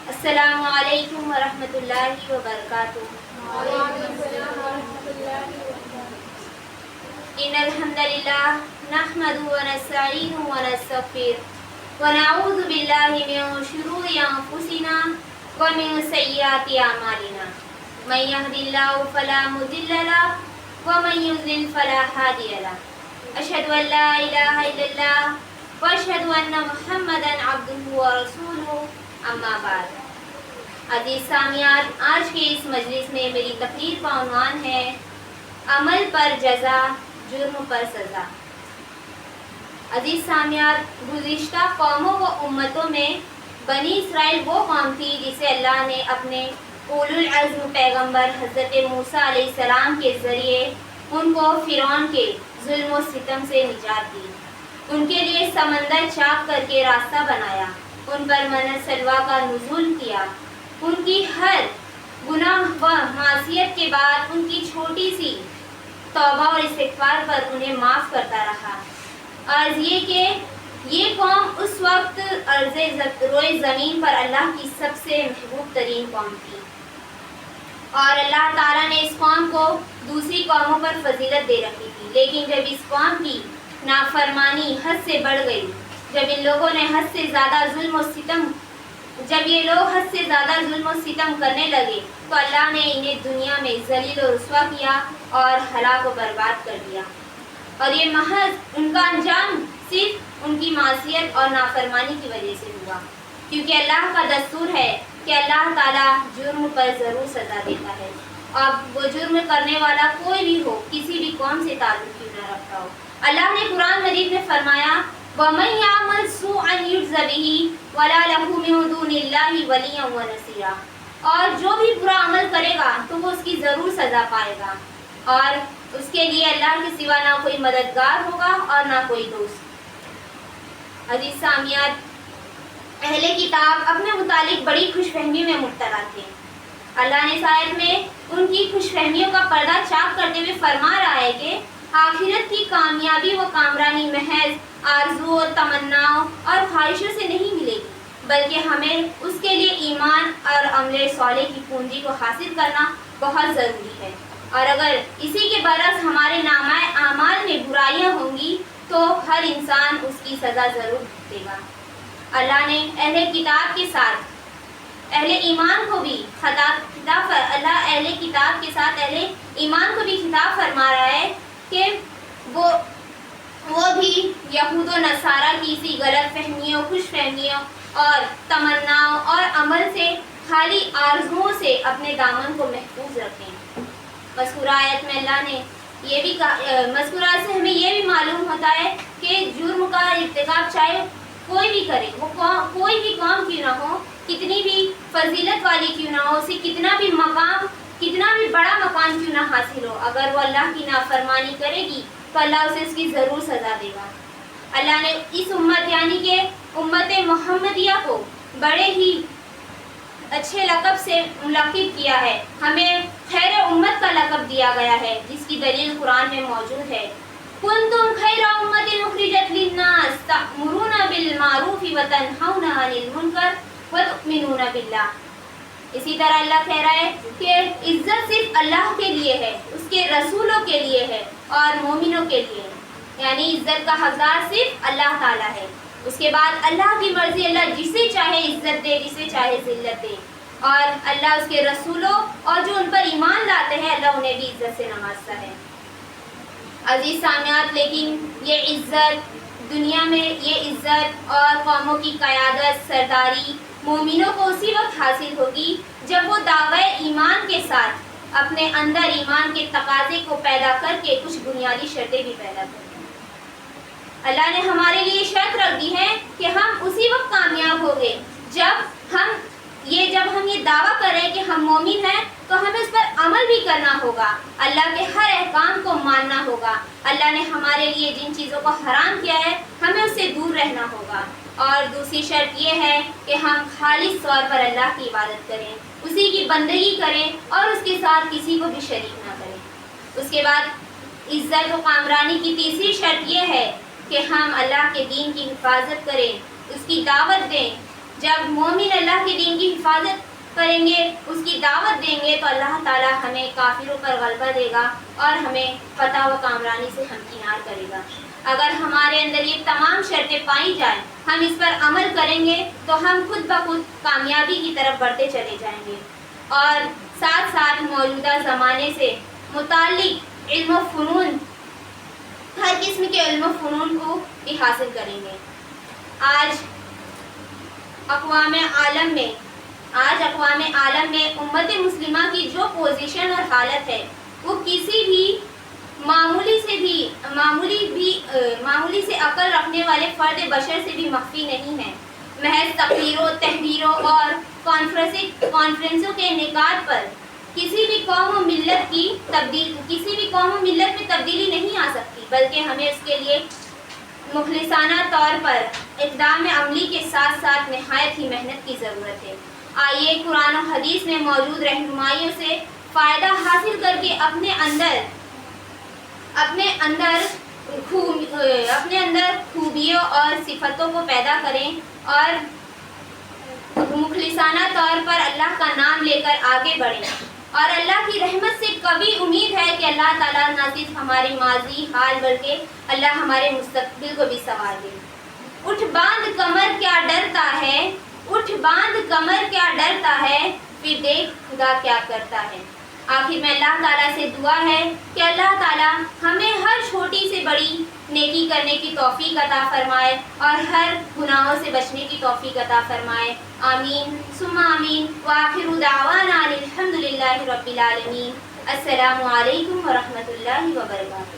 السلام علیکم ورحمۃ اللہ وبرکاتہ۔ ان الحمد للہ نحمده ونستعینه ونستغفره ونعوذ باللہ من شرور انفسنا ومن سیئات اعمالنا من يهد الله فلا مضل له ومن يضلل فلا هادي له اشهد ان لا الہ الا اللہ واشهد ان محمدا عبده ورسوله اما بعد۔ عزیز سامعین، آج کے اس مجلس میں میری تقریر کا عنوان ہے عمل پر جزا، جرم پر سزا۔ عزیز سامعین، گزشتہ قوموں و امتوں میں بنی اسرائیل وہ قوم تھی جسے اللہ نے اپنے اولو العزم پیغمبر حضرت موسیٰ علیہ السلام کے ذریعے ان کو فرعون کے ظلم و ستم سے نجات دی، ان کے لیے سمندر چاک کر کے راستہ بنایا، ان پر من سلوا کا نزول کیا، ان کی ہر گناہ و معصیت کے بعد ان کی چھوٹی سی توبہ اور استغفار پر انہیں معاف کرتا رہا۔ عرض یہ کہ یہ قوم اس وقت روئے زمین پر اللہ کی سب سے محبوب ترین قوم تھی، اور اللہ تعالیٰ نے اس قوم کو دوسری قوموں پر فضیلت دے رکھی تھی۔ لیکن جب اس قوم کی نافرمانی حد سے بڑھ گئی، جب یہ لوگ حد سے زیادہ ظلم و ستم کرنے لگے، تو اللہ نے انہیں دنیا میں ذلیل و رسوا کیا اور ہلاک و برباد کر دیا، اور یہ محض ان کا انجام صرف ان کی معصیت اور نافرمانی کی وجہ سے ہوا، کیونکہ اللہ کا دستور ہے کہ اللہ تعالیٰ جرم پر ضرور سزا دیتا ہے، اب وہ جرم کرنے والا کوئی بھی ہو، کسی بھی قوم سے تعلق کیوں نہ رکھتا ہو۔ اللہ نے قرآن مجید میں فرمایا وَمَن يَعْمَلْ سُوءًا يُجْزَ بِهِ وَلَا لَهُ مِن دُونِ اللَّهِ وَلِيًّا وَنَصِيرًا، اور جو بھی برا عمل کرے گا تو وہ اس کی ضرور سزا پائے گا، اور اس کے لیے اللہ کے سوا نہ کوئی مددگار ہوگا اور نہ کوئی دوست۔ عزیز سامعین، اہل کتاب اپنے متعلق بڑی خوش فہمی میں مبتلا تھے۔ اللہ نے اس آیت میں ان کی خوش فہمیوں کا پردہ چاک کرتے ہوئے فرما رہا ہے کہ آخرت کی کامیابی و کامرانی محض آرزو و تمناؤں اور خواہشوں سے نہیں ملے گی، بلکہ ہمیں اس کے لیے ایمان اور عمل صالح کی پونجی کو حاصل کرنا بہت ضروری ہے، اور اگر اسی کے برعکس ہمارے نامہ اعمال میں برائیاں ہوں گی تو ہر انسان اس کی سزا ضرور بھگتے گا۔ اللہ نے اہل کتاب کے ساتھ اہل ایمان کو بھی خطاب فرما رہا ہے کہ وہ بھی یہود و نصارہ کی اسی غلط فہمیوں، خوش فہمیوں اور تمناؤں اور عمل سے خالی آرزوؤں سے اپنے دامن کو محفوظ رکھیں۔ مذکورہ آیت میں اللہ نے یہ بھی مذکورہ سے ہمیں یہ بھی معلوم ہوتا ہے کہ جرم کا ارتکاب چاہے کوئی بھی کرے، وہ کوئی بھی قوم کیوں نہ ہو، کتنی بھی فضیلت والی کیوں نہ ہو، اسے کتنا بھی بڑا مقام کیوں نہ حاصل ہو، اگر وہ اللہ کی نافرمانی کرے گی تو اللہ اسے اس کی ضرور سزا دے گا۔ اللہ نے اس امت یعنی کہ امت محمدیہ کو بڑے ہی اچھے لقب سے ملقب کیا ہے، ہمیں خیر امت کا لقب دیا گیا ہے، جس کی دلیل قرآن میں موجود ہے۔ کنتم خیر امت اخرجت للناس تأمرون بالمعروف وتنہون عن المنکر وتؤمنون باللہ۔ اسی طرح اللہ کہہ رہا ہے کہ عزت صرف اللہ کے لیے ہے، اس کے رسولوں کے لیے ہے اور مومنوں کے لیے ہے، یعنی عزت کا حقدار صرف اللہ تعالیٰ ہے۔ اس کے بعد اللہ کی مرضی، اللہ جسے چاہے عزت دے، جسے چاہے ذلت دے، اور اللہ اس کے رسولوں اور جو ان پر ایمان لاتے ہیں اللہ انہیں بھی عزت سے نوازتا ہے۔ عزیز سامعین، لیکن یہ عزت دنیا میں، یہ عزت اور قوموں کی قیادت، سرداری مومنوں کو اسی وقت حاصل ہوگی جب وہ دعوی ایمان کے ساتھ اپنے اندر ایمان کے تقاضے کو پیدا کر کے کچھ بنیادی شرطیں بھی پیدا کریں۔ اللہ نے ہمارے لیے شرط رکھ دی ہے کہ ہم اسی وقت کامیاب ہوں گے جب ہم یہ دعویٰ کریں کہ ہم مومن ہیں، تو ہمیں اس پر عمل بھی کرنا ہوگا، اللہ کے ہر احکام کو ماننا ہوگا، اللہ نے ہمارے لیے جن چیزوں کو حرام کیا ہے ہمیں اس سے دور رہنا ہوگا، اور دوسری شرط یہ ہے کہ ہم خالص طور پر اللہ کی عبادت کریں، اسی کی بندگی کریں اور اس کے ساتھ کسی کو بھی شریک نہ کریں۔ اس کے بعد عزت و کامرانی کی تیسری شرط یہ ہے کہ ہم اللہ کے دین کی حفاظت کریں، اس کی دعوت دیں، جب مومن اللہ کے دین کی حفاظت کریں گے، اس کی دعوت دیں گے، تو اللہ تعالیٰ ہمیں کافروں پر غلبہ دے گا اور ہمیں فتح و کامرانی سے ہمکنار کرے گا۔ اگر ہمارے اندر یہ تمام شرطیں پائی جائیں، ہم اس پر عمل کریں گے تو ہم خود بخود کامیابی کی طرف بڑھتے چلے جائیں گے، اور ساتھ ساتھ موجودہ زمانے سے متعلق علم و فنون، ہر قسم کے علم و فنون کو بھی حاصل کریں گے۔ آج اقوام عالم میں امت مسلمہ کی جو پوزیشن اور حالت ہے، وہ کسی بھی معمولی سے عقل رکھنے والے فرد بشر سے بھی مخفی نہیں ہے۔ محض تقریروں، تحریروں اور کانفرنسوں کے انعقاد پر کسی بھی قوم و ملت میں تبدیلی نہیں آ سکتی، بلکہ ہمیں اس کے لیے مخلصانہ طور پر اقدام عملی کے ساتھ ساتھ نہایت ہی محنت کی ضرورت ہے۔ آئیے قرآن و حدیث میں موجود رہنمائیوں سے فائدہ حاصل کر کے اپنے اندر خوبیوں اور صفتوں کو پیدا کریں اور مخلصانہ طور پر اللہ کا نام لے کر آگے بڑھیں، اور اللہ کی رحمت سے کبھی امید ہے کہ اللہ تعالیٰ نہ صرف ہمارے ماضی حال بلکہ اللہ ہمارے مستقبل کو بھی سنوار دے۔ اٹھ باندھ کمر کیا ڈرتا ہے، اٹھ باندھ کمر کیا ڈرتا ہے، پھر دیکھ خدا کیا کرتا ہے۔ آخر میں اللہ تعالیٰ سے دعا ہے کہ اللہ تعالیٰ ہمیں ہر چھوٹی سے بڑی نیکی کرنے کی توفیق عطا فرمائے اور ہر گناہوں سے بچنے کی توفیق عطا فرمائے۔ آمین ثم آمین، وآخر دعوانا الحمدللہ رب العالمین۔ السلام علیکم ورحمۃ اللہ وبرکاتہ۔